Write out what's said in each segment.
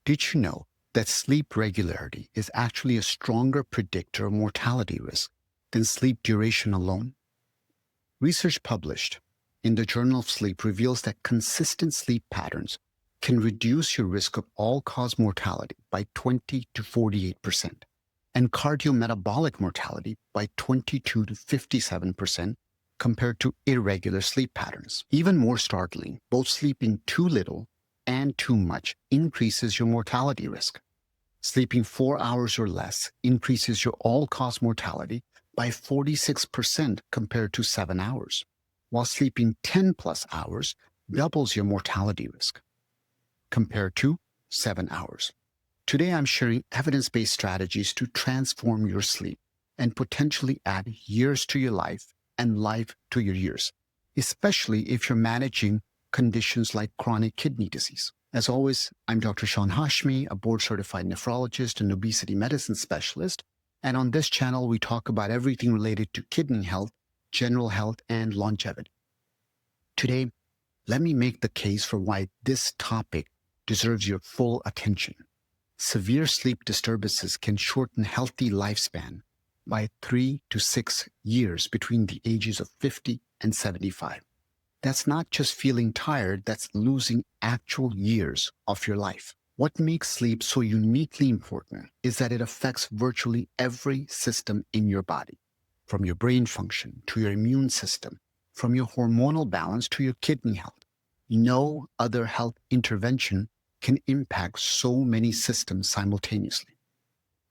Did you know that sleep regularity is actually a stronger predictor of mortality risk than sleep duration alone? Research published in the Journal of Sleep reveals that consistent sleep patterns can reduce your risk of all-cause mortality by 20 to 48%, and cardiometabolic mortality by 22 to 57% compared to irregular sleep patterns. Even more startling, both sleeping too little and too much increases your mortality risk. Sleeping 4 hours or less increases your all-cause mortality by 46% compared to 7 hours, while sleeping 10 plus hours doubles your mortality risk compared to 7 hours. Today, I'm sharing evidence-based strategies to transform your sleep and potentially add years to your life and life to your years, especially if you're managing conditions like chronic kidney disease. As always, I'm Dr. Hashmi, a board-certified nephrologist and obesity medicine specialist. And on this channel, we talk about everything related to kidney health, general health, and longevity. Today, let me make the case for why this topic deserves your full attention. Severe sleep disturbances can shorten healthy lifespan by 3 to 6 years between the ages of 50 and 75. That's not just feeling tired, that's losing actual years of your life. What makes sleep so uniquely important is that it affects virtually every system in your body, from your brain function to your immune system, from your hormonal balance to your kidney health. No other health intervention can impact so many systems simultaneously.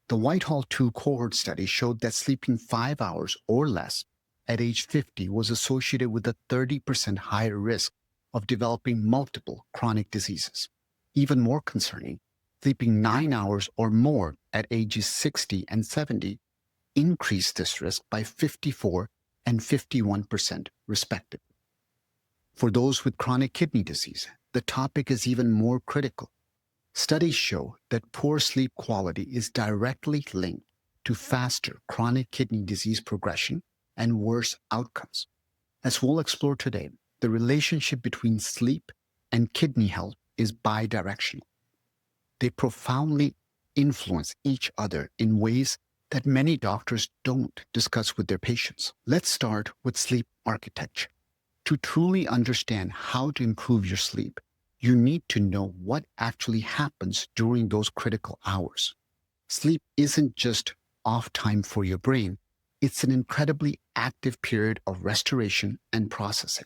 The Whitehall 2 cohort study showed that sleeping 5 hours or less at age 50 was associated with a 30% higher risk of developing multiple chronic diseases. Even more concerning, sleeping 9 hours or more at ages 60 and 70 increased this risk by 54 and 51% respectively. For those with chronic kidney disease, the topic is even more critical. Studies show that poor sleep quality is directly linked to faster chronic kidney disease progression and worse outcomes. As we'll explore today, the relationship between sleep and kidney health is bidirectional. They profoundly influence each other in ways that many doctors don't discuss with their patients. Let's start with sleep architecture. To truly understand how to improve your sleep, you need to know what actually happens during those critical hours. Sleep isn't just off time for your brain, it's an incredibly active period of restoration and processing.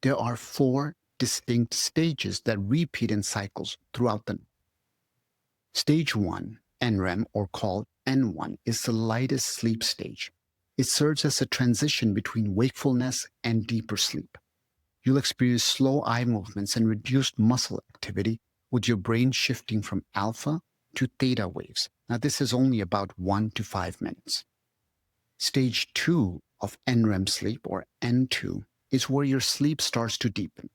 There are 4 distinct stages that repeat in cycles throughout the night. Stage 1, NREM, or called N1, is the lightest sleep stage. It serves as a transition between wakefulness and deeper sleep. You'll experience slow eye movements and reduced muscle activity, with your brain shifting from alpha to theta waves. Now, this is only about 1 to 5 minutes. Stage 2 of NREM sleep, or N2, is where your sleep starts to deepen.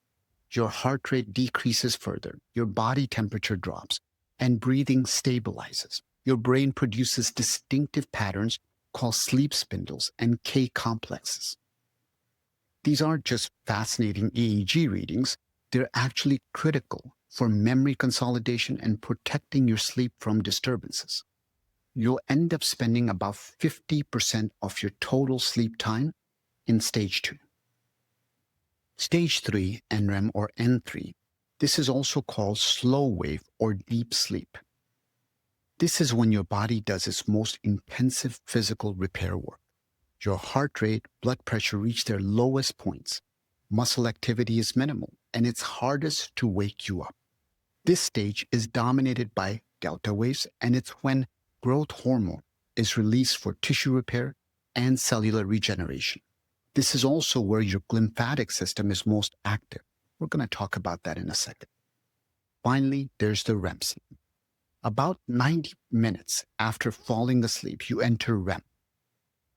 Your heart rate decreases further, your body temperature drops, and breathing stabilizes. Your brain produces distinctive patterns called sleep spindles and K complexes. These aren't just fascinating EEG readings, they're actually critical for memory consolidation and protecting your sleep from disturbances. You'll end up spending about 50% of your total sleep time in stage 2. Stage 3, NREM or N3, this is also called slow wave or deep sleep. This is when your body does its most intensive physical repair work. Your heart rate, blood pressure reach their lowest points. Muscle activity is minimal, and it's hardest to wake you up. This stage is dominated by delta waves, and it's when growth hormone is released for tissue repair and cellular regeneration. This is also where your lymphatic system is most active. We're going to talk about that in a second. Finally, there's the REM sleep. About 90 minutes after falling asleep, you enter REM,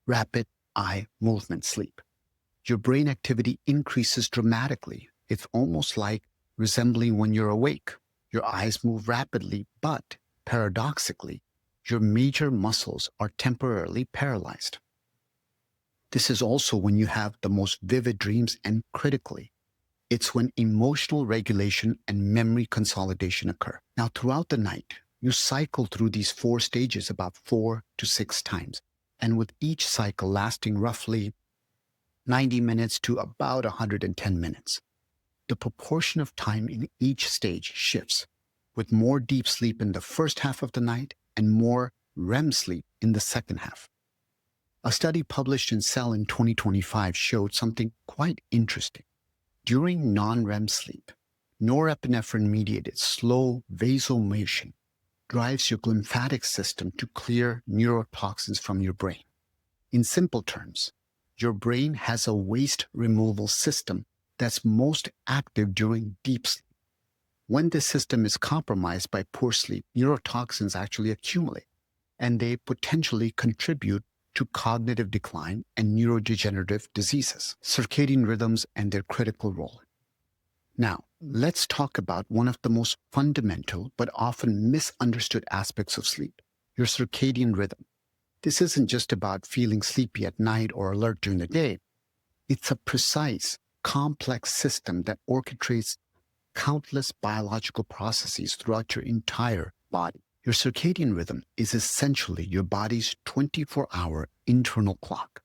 rapid eye movement sleep. Your brain activity increases dramatically. It's almost like resembling when you're awake. Your eyes move rapidly, but paradoxically, your major muscles are temporarily paralyzed. This is also when you have the most vivid dreams, and critically, It's when emotional regulation and memory consolidation occur. Now, throughout the night, you cycle through these 4 stages about 4 to 6 times, and with each cycle lasting roughly 90 minutes to about 110 minutes. The proportion of time in each stage shifts, with more deep sleep in the first half of the night and more REM sleep in the second half. A study published in Cell in 2025 showed something quite interesting. During non-REM sleep, norepinephrine-mediated slow vasomotion drives your lymphatic system to clear neurotoxins from your brain. In simple terms, your brain has a waste removal system that's most active during deep sleep. When this system is compromised by poor sleep, neurotoxins actually accumulate, and they potentially contribute to cognitive decline and neurodegenerative diseases, circadian rhythms, and their critical role. Now, let's talk about one of the most fundamental but often misunderstood aspects of sleep, your circadian rhythm. This isn't just about feeling sleepy at night or alert during the day. It's a precise, complex system that orchestrates countless biological processes throughout your entire body. Your circadian rhythm is essentially your body's 24-hour internal clock.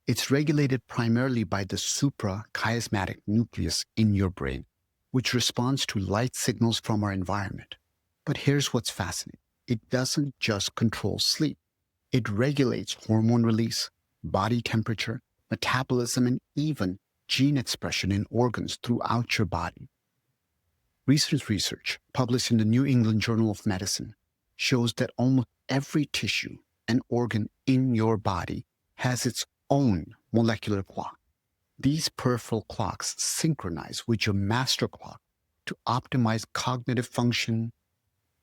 It's regulated primarily by the suprachiasmatic nucleus in your brain, which responds to light signals from our environment. But here's what's fascinating. It doesn't just control sleep. It regulates hormone release, body temperature, metabolism, and even gene expression in organs throughout your body. Recent research published in the New England Journal of Medicine shows that almost every tissue and organ in your body has its own molecular clock. These peripheral clocks synchronize with your master clock to optimize cognitive function,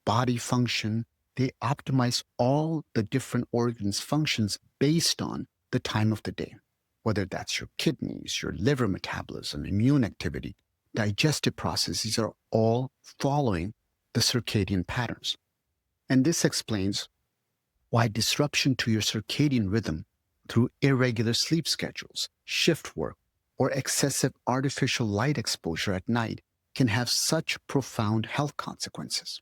body function. They optimize all the different organs' functions based on the time of the day, whether that's your kidneys, your liver metabolism, immune activity, digestive processes are all following the circadian patterns. And this explains why disruption to your circadian rhythm through irregular sleep schedules, shift work, or excessive artificial light exposure at night can have such profound health consequences.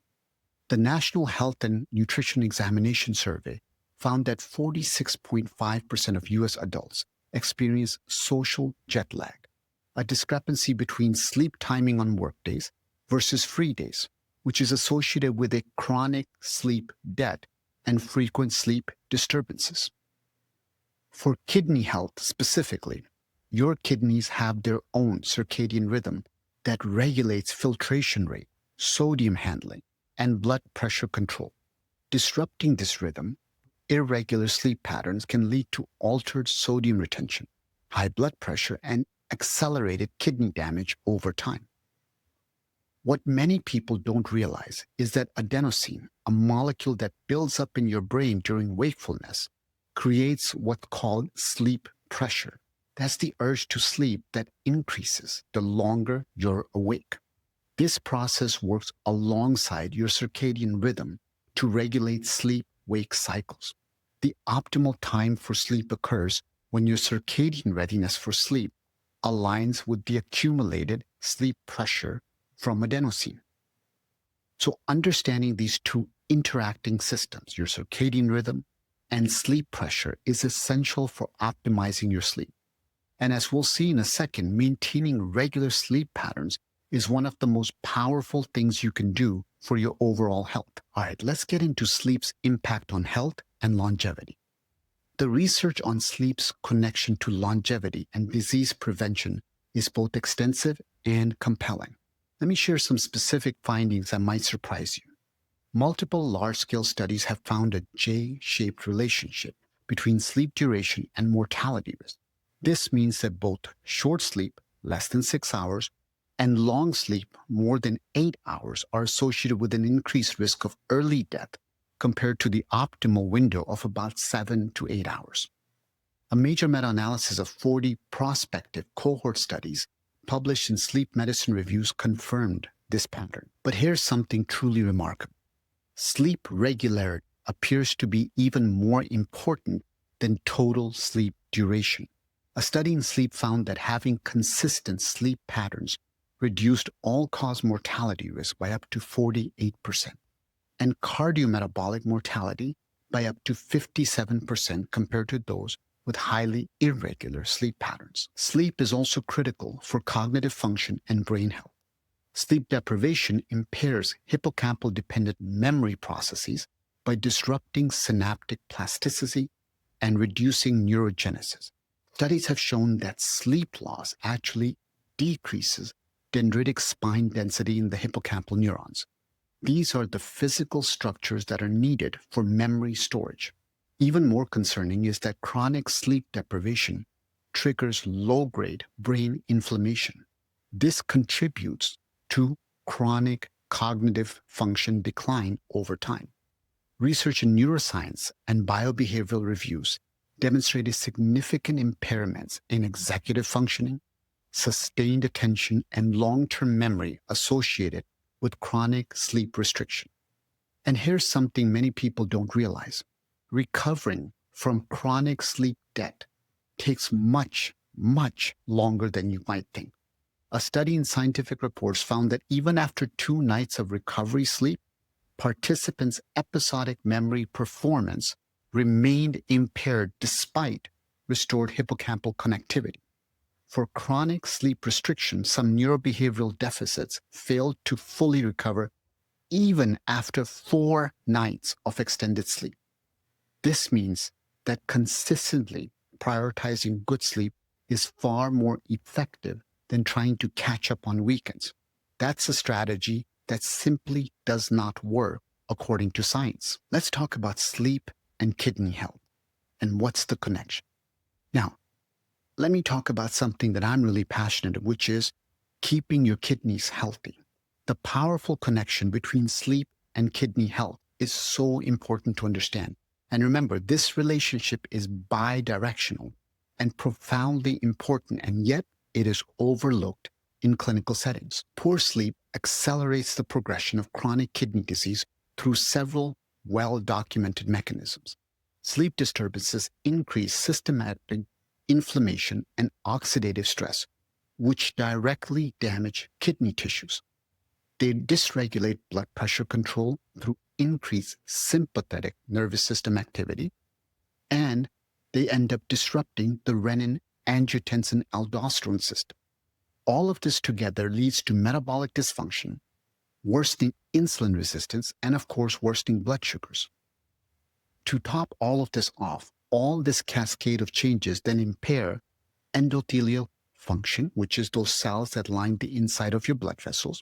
The National Health and Nutrition Examination Survey found that 46.5% of U.S. adults experience social jet lag, a discrepancy between sleep timing on workdays versus free days, which is associated with a chronic sleep debt and frequent sleep disturbances. For kidney health specifically, your kidneys have their own circadian rhythm that regulates filtration rate, sodium handling, and blood pressure control. Disrupting this rhythm, irregular sleep patterns can lead to altered sodium retention, high blood pressure, and accelerated kidney damage over time. What many people don't realize is that adenosine, a molecule that builds up in your brain during wakefulness, creates what's called sleep pressure. That's the urge to sleep that increases the longer you're awake. This process works alongside your circadian rhythm to regulate sleep-wake cycles. The optimal time for sleep occurs when your circadian readiness for sleep aligns with the accumulated sleep pressure from adenosine. So understanding these two interacting systems, your circadian rhythm and sleep pressure, is essential for optimizing your sleep. And as we'll see in a second, maintaining regular sleep patterns is one of the most powerful things you can do for your overall health. All right, let's get into sleep's impact on health and longevity. The research on sleep's connection to longevity and disease prevention is both extensive and compelling. Let me share some specific findings that might surprise you. Multiple large-scale studies have found a J-shaped relationship between sleep duration and mortality risk. This means that both short sleep, less than 6 hours, and long sleep, more than 8 hours, are associated with an increased risk of early death compared to the optimal window of about 7 to 8 hours. A major meta-analysis of 40 prospective cohort studies published in Sleep Medicine Reviews confirmed this pattern. But here's something truly remarkable. Sleep regularity appears to be even more important than total sleep duration. A study in sleep found that having consistent sleep patterns reduced all-cause mortality risk by up to 48%, and cardiometabolic mortality by up to 57% compared to those with highly irregular sleep patterns. Sleep is also critical for cognitive function and brain health. Sleep deprivation impairs hippocampal-dependent memory processes by disrupting synaptic plasticity and reducing neurogenesis. Studies have shown that sleep loss actually decreases dendritic spine density in the hippocampal neurons. These are the physical structures that are needed for memory storage. Even more concerning is that chronic sleep deprivation triggers low-grade brain inflammation. This contributes to chronic cognitive function decline over time. Research in neuroscience and biobehavioral reviews demonstrated significant impairments in executive functioning, sustained attention, and long-term memory associated with chronic sleep restriction. And here's something many people don't realize. Recovering from chronic sleep debt takes much, much longer than you might think. A study in Scientific Reports found that even after 2 nights of recovery sleep, participants' episodic memory performance remained impaired despite restored hippocampal connectivity. For chronic sleep restriction, some neurobehavioral deficits failed to fully recover even after 4 nights of extended sleep. This means that consistently prioritizing good sleep is far more effective than trying to catch up on weekends. That's a strategy that simply does not work according to science. Let's talk about sleep and kidney health and what's the connection. Now, let me talk about something that I'm really passionate about, which is keeping your kidneys healthy. The powerful connection between sleep and kidney health is so important to understand. And remember, this relationship is bidirectional and profoundly important, and yet it is overlooked in clinical settings. Poor sleep accelerates the progression of chronic kidney disease through several well-documented mechanisms. Sleep disturbances increase systematic inflammation and oxidative stress, which directly damage kidney tissues. They dysregulate blood pressure control through increased sympathetic nervous system activity, and they end up disrupting the renin-angiotensin-aldosterone system. All of this together leads to metabolic dysfunction, worsening insulin resistance, and of course, worsening blood sugars. To top all of this off, all this cascade of changes then impair endothelial function, which is those cells that line the inside of your blood vessels,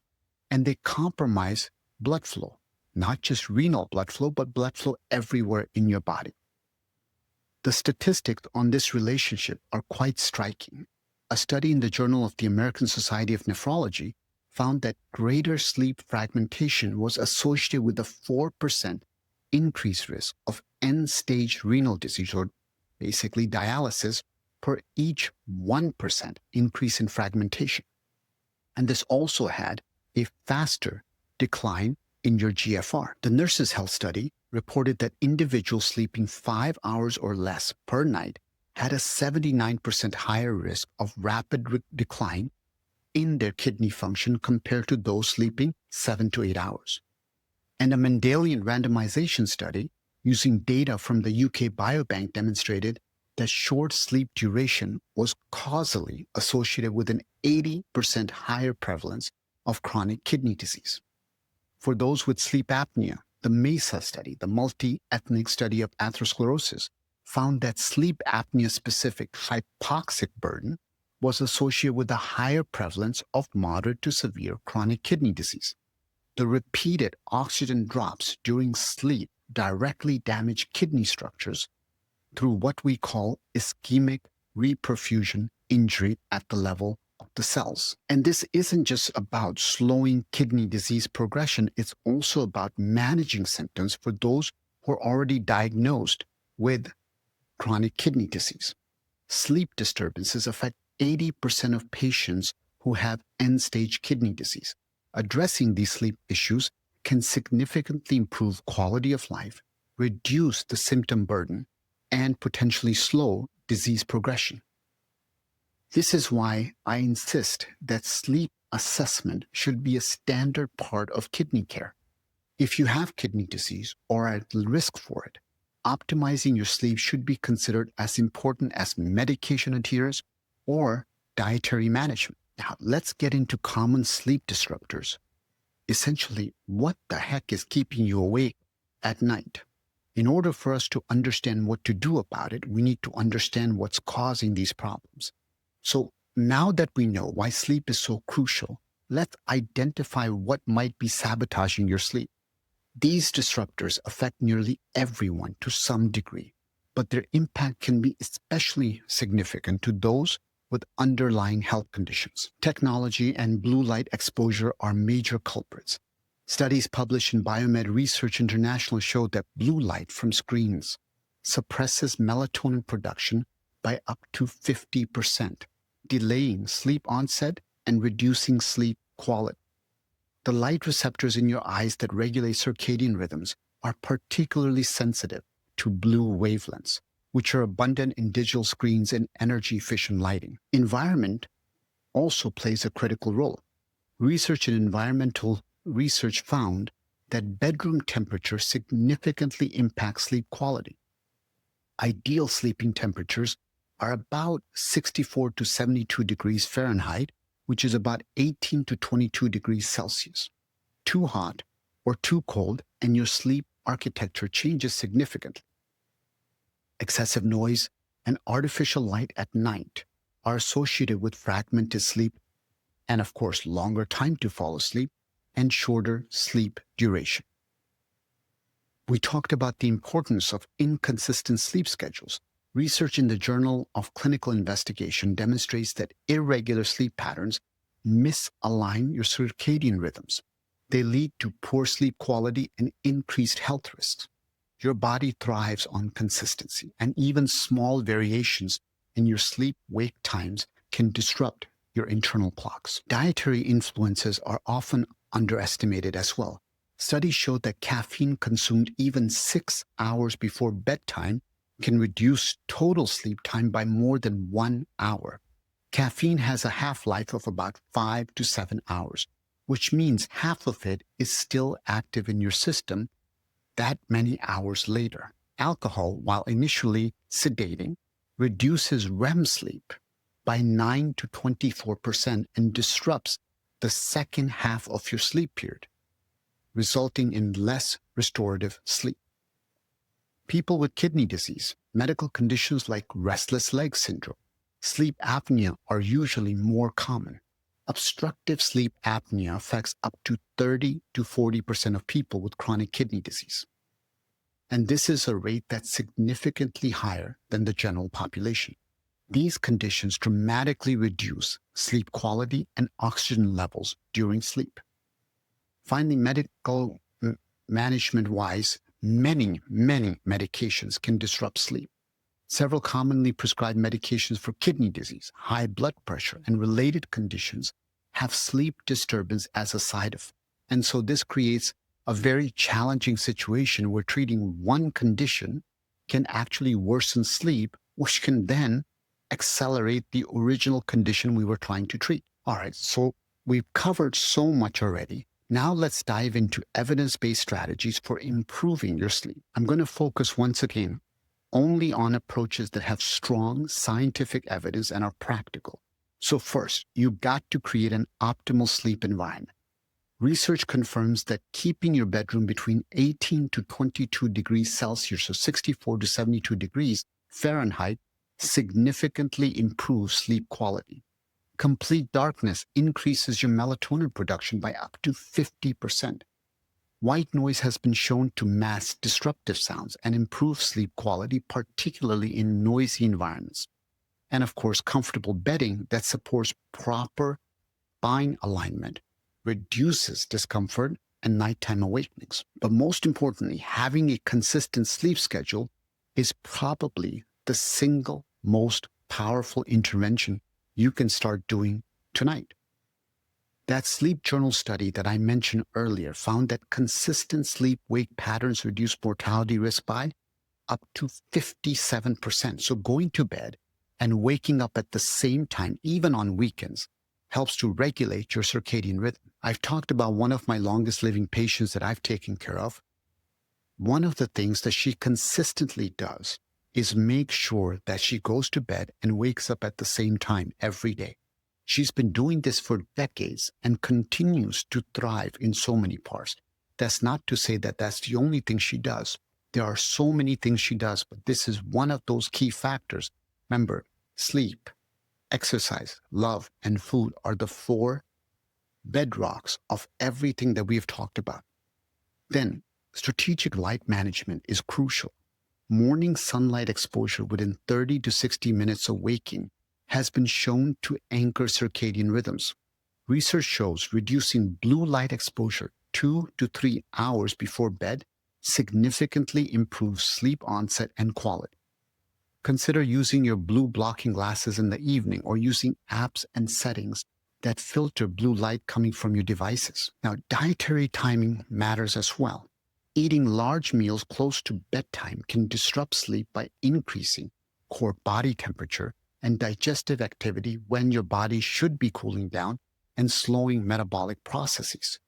and they compromise blood flow, not just renal blood flow, but blood flow everywhere in your body. The statistics on this relationship are quite striking. A study in the Journal of the American Society of Nephrology found that greater sleep fragmentation was associated with a 4% increased risk of end-stage renal disease, or basically dialysis, per each 1% increase in fragmentation. And this also had a faster decline in your GFR. The Nurses' Health Study reported that individuals sleeping 5 hours or less per night had a 79% higher risk of rapid decline in their kidney function compared to those sleeping 7 to 8 hours. And a Mendelian randomization study using data from the UK Biobank demonstrated that short sleep duration was causally associated with an 80% higher prevalence of chronic kidney disease. For those with sleep apnea, the MESA study, the multi-ethnic study of atherosclerosis, found that sleep apnea-specific hypoxic burden was associated with a higher prevalence of moderate to severe chronic kidney disease. The repeated oxygen drops during sleep directly damage kidney structures through what we call ischemic reperfusion injury at the level of the cells. And this isn't just about slowing kidney disease progression, it's also about managing symptoms for those who are already diagnosed with chronic kidney disease. Sleep disturbances affect 80% of patients who have end-stage kidney disease. Addressing these sleep issues can significantly improve quality of life, reduce the symptom burden, and potentially slow disease progression. This is why I insist that sleep assessment should be a standard part of kidney care. If you have kidney disease or are at risk for it, optimizing your sleep should be considered as important as medication adherence or dietary management. Now, let's get into common sleep disruptors. Essentially, what the heck is keeping you awake at night? In order for us to understand what to do about it, we need to understand what's causing these problems. So now that we know why sleep is so crucial, let's identify what might be sabotaging your sleep. These disruptors affect nearly everyone to some degree, but their impact can be especially significant to those with underlying health conditions. Technology and blue light exposure are major culprits. Studies published in Biomed Research International show that blue light from screens suppresses melatonin production by up to 50%, delaying sleep onset and reducing sleep quality. The light receptors in your eyes that regulate circadian rhythms are particularly sensitive to blue wavelengths, which are abundant in digital screens and energy-efficient lighting. Environment also plays a critical role. Research in environmental research found that bedroom temperature significantly impacts sleep quality. Ideal sleeping temperatures are about 64 to 72 degrees Fahrenheit, which is about 18 to 22 degrees Celsius. Too hot or too cold, and your sleep architecture changes significantly. Excessive noise and artificial light at night are associated with fragmented sleep and, of course, longer time to fall asleep and shorter sleep duration. We talked about the importance of inconsistent sleep schedules. Research in the Journal of Clinical Investigation demonstrates that irregular sleep patterns misalign your circadian rhythms. They lead to poor sleep quality and increased health risks. Your body thrives on consistency, and even small variations in your sleep-wake times can disrupt your internal clocks. Dietary influences are often underestimated as well. Studies show that caffeine consumed even 6 hours before bedtime can reduce total sleep time by more than 1 hour. Caffeine has a half-life of about 5 to 7 hours, which means half of it is still active in your system that many hours later. Alcohol, while initially sedating, reduces REM sleep by 9 to 24% and disrupts the second half of your sleep period, resulting in less restorative sleep. People with kidney disease, medical conditions like restless leg syndrome, sleep apnea are usually more common. Obstructive sleep apnea affects up to 30 to 40% of people with chronic kidney disease. And this is a rate that's significantly higher than the general population. These conditions dramatically reduce sleep quality and oxygen levels during sleep. Finally, medical management-wise, many medications can disrupt sleep. Several commonly prescribed medications for kidney disease, high blood pressure, and related conditions have sleep disturbance as a side effect. And so this creates a very challenging situation where treating one condition can actually worsen sleep, which can then accelerate the original condition we were trying to treat. All right, so we've covered so much already. Now let's dive into evidence-based strategies for improving your sleep. I'm going to focus once again only on approaches that have strong scientific evidence and are practical. So first, you've got to create an optimal sleep environment. Research confirms that keeping your bedroom between 18 to 22 degrees Celsius or 64 to 72 degrees Fahrenheit significantly improves sleep quality. Complete darkness increases your melatonin production by up to 50%. White noise has been shown to mask disruptive sounds and improve sleep quality, particularly in noisy environments. And of course, comfortable bedding that supports proper spine alignment reduces discomfort and nighttime awakenings. But most importantly, having a consistent sleep schedule is probably the single most powerful intervention you can start doing tonight. That sleep journal study that I mentioned earlier found that consistent sleep-wake patterns reduce mortality risk by up to 57%. So going to bed and waking up at the same time, even on weekends, helps to regulate your circadian rhythm. I've talked about one of my longest living patients that I've taken care of. One of the things that she consistently does is make sure that she goes to bed and wakes up at the same time every day. She's been doing this for decades and continues to thrive in so many parts. That's not to say that that's the only thing she does. There are so many things she does, but this is one of those key factors. Remember, sleep, exercise, love, and food are the 4 bedrocks of everything that we've talked about. Then, strategic light management is crucial. Morning sunlight exposure within 30 to 60 minutes of waking has been shown to anchor circadian rhythms. Research shows reducing blue light exposure 2 to 3 hours before bed significantly improves sleep onset and quality. Consider using your blue blocking glasses in the evening or using apps and settings that filter blue light coming from your devices. Now, dietary timing matters as well. Eating large meals close to bedtime can disrupt sleep by increasing core body temperature and digestive activity when your body should be cooling down and slowing metabolic processes.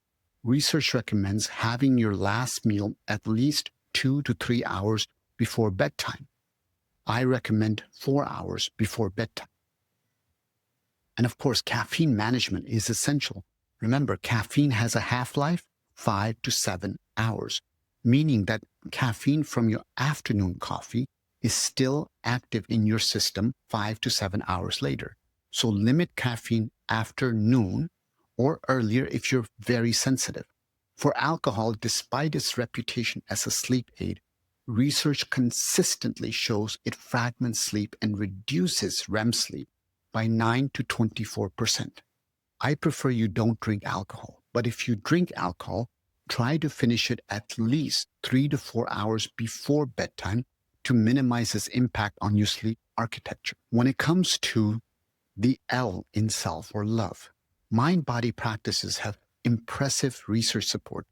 Research recommends having your last meal at least 2 to 3 hours before bedtime. I recommend 4 hours before bedtime. And of course, caffeine management is essential. Remember, caffeine has a half-life 5 to 7 hours, meaning that caffeine from your afternoon coffee is still active in your system 5 to 7 hours later. So limit caffeine after noon or earlier if you're very sensitive. For alcohol, despite its reputation as a sleep aid, research consistently shows it fragments sleep and reduces REM sleep by 9 to 24%. I prefer you don't drink alcohol, but if you drink alcohol, try to finish it at least 3 to 4 hours before bedtime to minimize its impact on your sleep architecture. When it comes to the L in self or love, mind-body practices have impressive research support.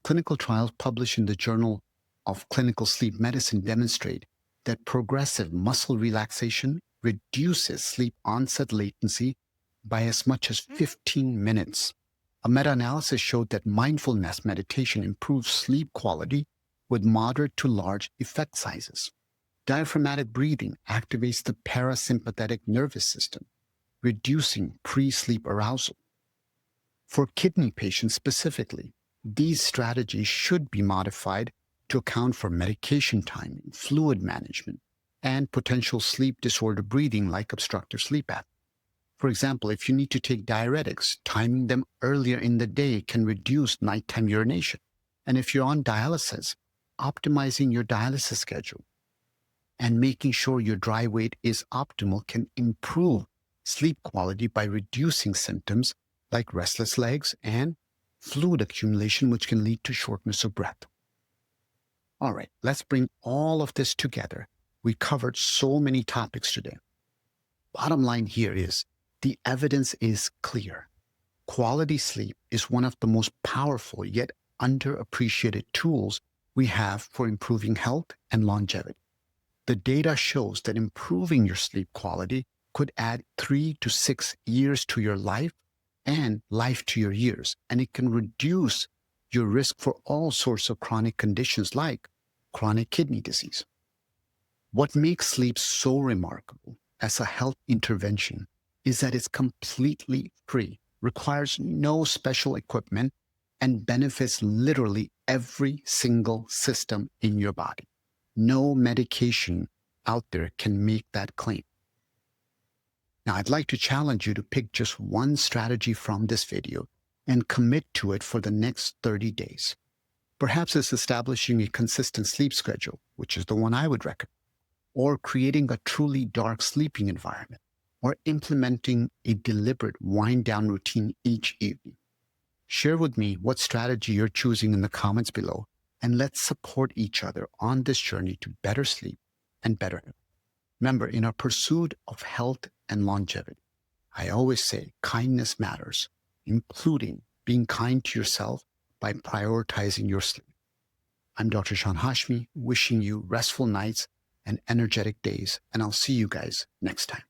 Clinical trials published in the Journal of Clinical Sleep Medicine demonstrate that progressive muscle relaxation reduces sleep onset latency by as much as 15 minutes. A meta-analysis showed that mindfulness meditation improves sleep quality with moderate to large effect sizes. Diaphragmatic breathing activates the parasympathetic nervous system, reducing pre-sleep arousal. For kidney patients specifically, these strategies should be modified to account for medication timing, fluid management, and potential sleep disorder breathing like obstructive sleep apnea. For example, if you need to take diuretics, timing them earlier in the day can reduce nighttime urination. And if you're on dialysis, optimizing your dialysis schedule and making sure your dry weight is optimal can improve sleep quality by reducing symptoms like restless legs and fluid accumulation, which can lead to shortness of breath. All right, let's bring all of this together. We covered so many topics today. Bottom line here is the evidence is clear. Quality sleep is one of the most powerful yet underappreciated tools we have for improving health and longevity. The data shows that improving your sleep quality could add 3 to 6 years to your life and life to your years, and it can reduce your risk for all sorts of chronic conditions like chronic kidney disease. What makes sleep so remarkable as a health intervention is that it's completely free, requires no special equipment, and benefits literally every single system in your body. No medication out there can make that claim. Now, I'd like to challenge you to pick just one strategy from this video and commit to it for the next 30 days. Perhaps it's establishing a consistent sleep schedule, which is the one I would recommend, or creating a truly dark sleeping environment, or implementing a deliberate wind-down routine each evening. Share with me what strategy you're choosing in the comments below, and let's support each other on this journey to better sleep and better health. Remember, in our pursuit of health and longevity, I always say kindness matters, including being kind to yourself by prioritizing your sleep. I'm Dr. Sean Hashmi, wishing you restful nights and energetic days, and I'll see you guys next time.